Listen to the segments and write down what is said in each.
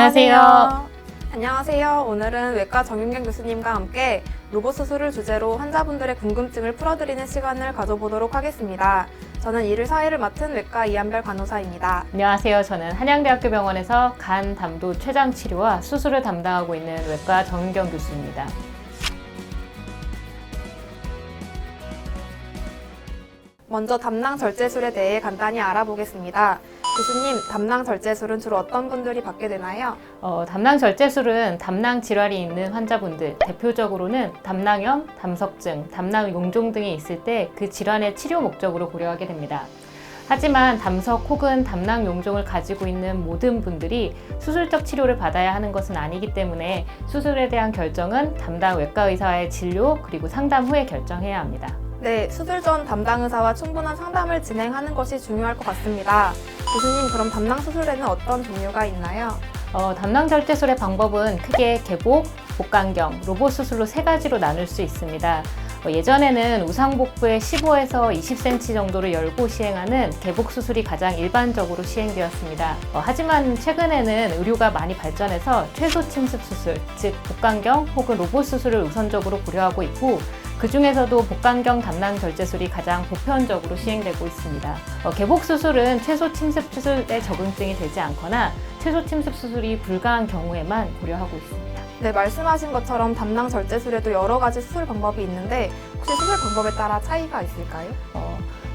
안녕하세요. 안녕하세요. 오늘은 외과 정윤경 교수님과 함께 로봇 수술을 주제로 환자분들의 궁금증을 풀어드리는 시간을 가져보도록 하겠습니다. 저는 이를 사회를 맡은 외과 이한별 간호사입니다. 안녕하세요. 저는 한양대학교 병원에서 간, 담도, 췌장 치료와 수술을 담당하고 있는 외과 정윤경 교수입니다. 먼저 담낭 절제술에 대해 간단히 알아보겠습니다. 교수님, 담낭 절제술은 주로 어떤 분들이 받게 되나요? 담낭 절제술은 담낭 질환이 있는 환자분들, 대표적으로는 담낭염, 담석증, 담낭 용종 등이 있을 때 그 질환의 치료 목적으로 고려하게 됩니다. 하지만 담석 혹은 담낭 용종을 가지고 있는 모든 분들이 수술적 치료를 받아야 하는 것은 아니기 때문에 수술에 대한 결정은 담당 외과 의사의 진료 그리고 상담 후에 결정해야 합니다. 네, 수술 전 담당 의사와 충분한 상담을 진행하는 것이 중요할 것 같습니다. 교수님, 그럼 담낭 수술에는 어떤 종류가 있나요? 담낭 절제술의 방법은 크게 개복, 복강경, 로봇 수술로 세 가지로 나눌 수 있습니다. 예전에는 우상복부의 15에서 20cm 정도를 열고 시행하는 개복 수술이 가장 일반적으로 시행되었습니다. 하지만 최근에는 의료가 많이 발전해서 최소 침습 수술, 즉 복강경 혹은 로봇 수술을 우선적으로 고려하고 있고 그 중에서도 복강경 담낭 절제술이 가장 보편적으로 시행되고 있습니다. 개복 수술은 최소 침습 수술에 적응증이 되지 않거나 최소 침습 수술이 불가한 경우에만 고려하고 있습니다. 네, 말씀하신 것처럼 담낭 절제술에도 여러 가지 수술 방법이 있는데 혹시 수술 방법에 따라 차이가 있을까요?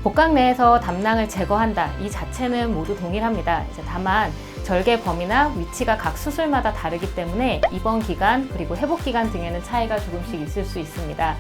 복강 내에서 담낭을 제거한다. 이 자체는 모두 동일합니다. 다만 절개 범위나 위치가 각 수술마다 다르기 때문에 입원 기간 그리고 회복 기간 등에는 차이가 조금씩 있을 수 있습니다.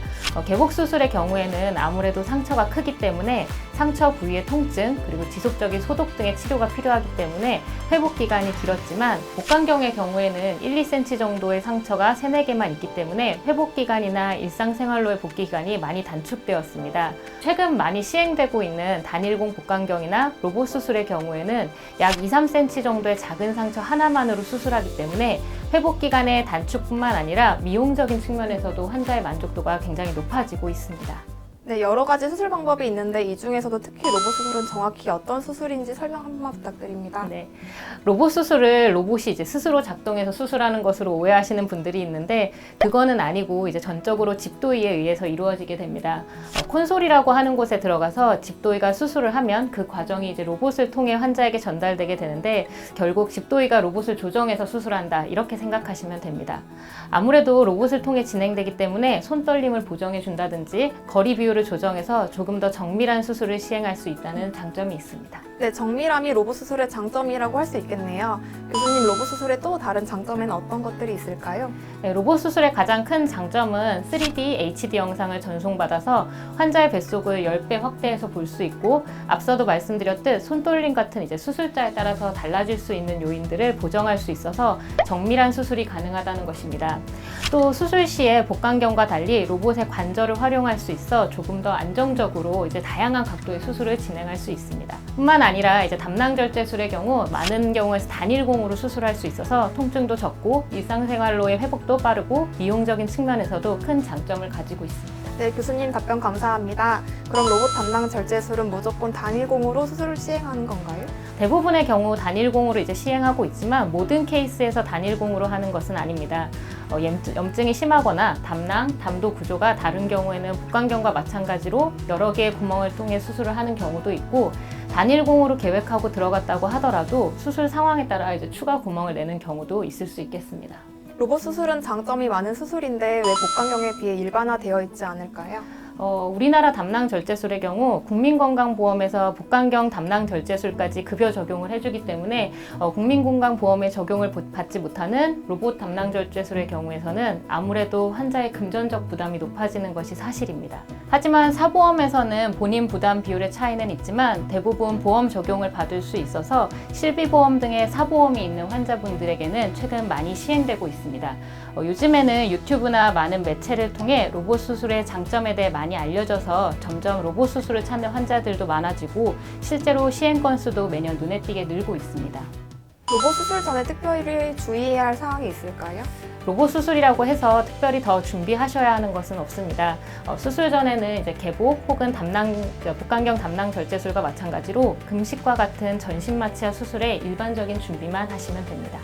개복 수술의 경우에는 아무래도 상처가 크기 때문에 상처 부위의 통증 그리고 지속적인 소독 등의 치료가 필요하기 때문에 회복 기간이 길었지만 복강경의 경우에는 1, 2cm 정도의 상처가 3, 4개만 있기 때문에 회복 기간이나 일상생활로의 복귀 기간이 많이 단축되었습니다. 최근 많이 시행되고 있는 단일공 복강경이나 로봇 수술의 경우에는 약 2, 3cm 정도의 작은 상처 하나만으로 수술하기 때문에 회복 기간의 단축뿐만 아니라 미용적인 측면에서도 환자의 만족도가 굉장히 높아지고 있습니다. 네, 여러 가지 수술 방법이 있는데 이 중에서도 특히 로봇 수술은 정확히 어떤 수술인지 설명 한 번만 부탁드립니다. 네, 로봇 수술을 로봇이 이제 스스로 작동해서 수술하는 것으로 오해하시는 분들이 있는데 그거는 아니고 이제 전적으로 집도의에 의해서 이루어지게 됩니다. 콘솔이라고 하는 곳에 들어가서 집도의가 수술을 하면 그 과정이 이제 로봇을 통해 환자에게 전달되게 되는데 결국 집도의가 로봇을 조정해서 수술한다 이렇게 생각하시면 됩니다. 아무래도 로봇을 통해 진행되기 때문에 손떨림을 보정해 준다든지 거리 비율 를 조정해서 조금 더 정밀한 수술을 시행할 수 있다는 장점이 있습니다. 네, 정밀함이 로봇 수술의 장점이라고 할 수 있겠네요. 교수님, 로봇 수술의 또 다른 장점에는 어떤 것들이 있을까요? 네, 로봇 수술의 가장 큰 장점은 3D HD 영상을 전송받아서 환자의 뱃속을 10배 확대해서 볼 수 있고 앞서도 말씀드렸듯 손떨림 같은 이제 수술자에 따라서 달라질 수 있는 요인들을 보정할 수 있어서 정밀한 수술이 가능하다는 것입니다. 또 수술 시에 복강경과 달리 로봇의 관절을 활용할 수 있어 조금 더 안정적으로 이제 다양한 각도의 수술을 진행할 수 있습니다. 뿐만 아니라 이제 담낭 절제술의 경우 많은 경우에서 단일공으로 수술할 수 있어서 통증도 적고 일상생활로의 회복도 빠르고 미용적인 측면에서도 큰 장점을 가지고 있습니다. 네, 교수님 답변 감사합니다. 그럼 로봇 담낭 절제술은 무조건 단일공으로 수술을 시행하는 건가요? 대부분의 경우 단일공으로 이제 시행하고 있지만 모든 케이스에서 단일공으로 하는 것은 아닙니다. 염증이 심하거나 담낭, 담도 구조가 다른 경우에는 복강경과 마찬가지로 여러 개의 구멍을 통해 수술을 하는 경우도 있고 단일공으로 계획하고 들어갔다고 하더라도 수술 상황에 따라 이제 추가 구멍을 내는 경우도 있을 수 있겠습니다. 로봇 수술은 장점이 많은 수술인데 왜 복강경에 비해 일반화되어 있지 않을까요? 우리나라 담낭 절제술의 경우 국민건강보험에서 복강경 담낭 절제술까지 급여 적용을 해주기 때문에 국민건강보험에 적용을 받지 못하는 로봇 담낭 절제술의 경우에서는 아무래도 환자의 금전적 부담이 높아지는 것이 사실입니다. 하지만 사보험에서는 본인 부담 비율의 차이는 있지만 대부분 보험 적용을 받을 수 있어서 실비보험 등의 사보험이 있는 환자분들에게는 최근 많이 시행되고 있습니다. 요즘에는 유튜브나 많은 매체를 통해 로봇 수술의 장점에 대해 많이 알려져서 점점 로봇 수술을 찾는 환자들도 많아지고 실제로 시행 건수도 매년 눈에 띄게 늘고 있습니다. 로봇 수술 전에 특별히 주의해야 할 사항이 있을까요? 로봇 수술이라고 해서 특별히 더 준비하셔야 하는 것은 없습니다. 수술 전에는 이제 개복 혹은 복강경 담낭 절제술과 마찬가지로 금식과 같은 전신 마취와 수술에 일반적인 준비만 하시면 됩니다.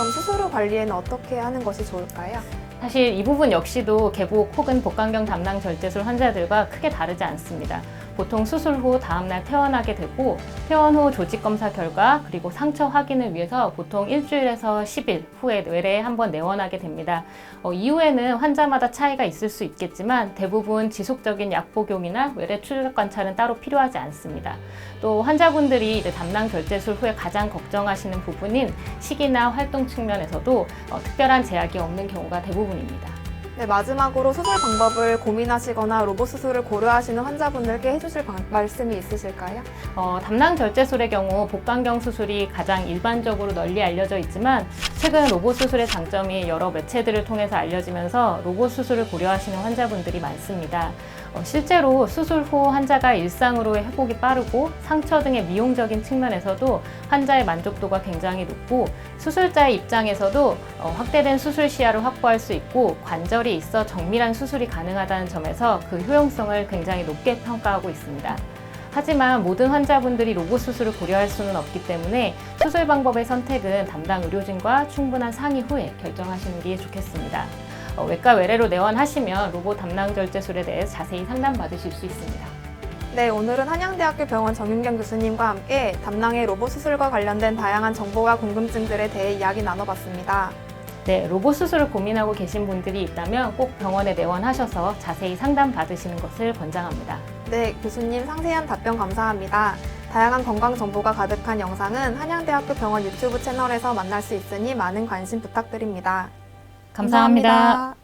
그럼 수술 후 관리에는 어떻게 하는 것이 좋을까요? 사실 이 부분 역시도 개복 혹은 복강경 담낭 절제술 환자들과 크게 다르지 않습니다. 보통 수술 후 다음날 퇴원하게 되고 퇴원 후 조직 검사 결과 그리고 상처 확인을 위해서 보통 일주일에서 10일 후에 외래에 한번 내원하게 됩니다. 이후에는 환자마다 차이가 있을 수 있겠지만 대부분 지속적인 약 복용이나 외래 출혈 관찰은 따로 필요하지 않습니다. 또 환자분들이 이제 담낭 절제술 후에 가장 걱정하시는 부분인 식이나 활동 측면에서도 특별한 제약이 없는 경우가 대부분입니다. 네, 마지막으로 수술 방법을 고민하시거나 로봇 수술을 고려하시는 환자분들께 해주실 말씀이 있으실까요? 담낭 절제술의 경우 복강경 수술이 가장 일반적으로 널리 알려져 있지만 최근 로봇 수술의 장점이 여러 매체들을 통해서 알려지면서 로봇 수술을 고려하시는 환자분들이 많습니다. 실제로 수술 후 환자가 일상으로의 회복이 빠르고 상처 등의 미용적인 측면에서도 환자의 만족도가 굉장히 높고 수술자의 입장에서도 확대된 수술 시야를 확보할 수 있고 관절이 있어 정밀한 수술이 가능하다는 점에서 그 효용성을 굉장히 높게 평가하고 있습니다. 하지만 모든 환자분들이 로봇 수술을 고려할 수는 없기 때문에 수술 방법의 선택은 담당 의료진과 충분한 상의 후에 결정하시는 게 좋겠습니다. 외과 외래로 내원하시면 로봇 담낭 절제술에 대해 자세히 상담받으실 수 있습니다. 네, 오늘은 한양대학교 병원 정윤경 교수님과 함께 담낭의 로봇 수술과 관련된 다양한 정보와 궁금증들에 대해 이야기 나눠봤습니다. 네, 로봇 수술을 고민하고 계신 분들이 있다면 꼭 병원에 내원하셔서 자세히 상담받으시는 것을 권장합니다. 네, 교수님 상세한 답변 감사합니다. 다양한 건강 정보가 가득한 영상은 한양대학교 병원 유튜브 채널에서 만날 수 있으니 많은 관심 부탁드립니다. 감사합니다.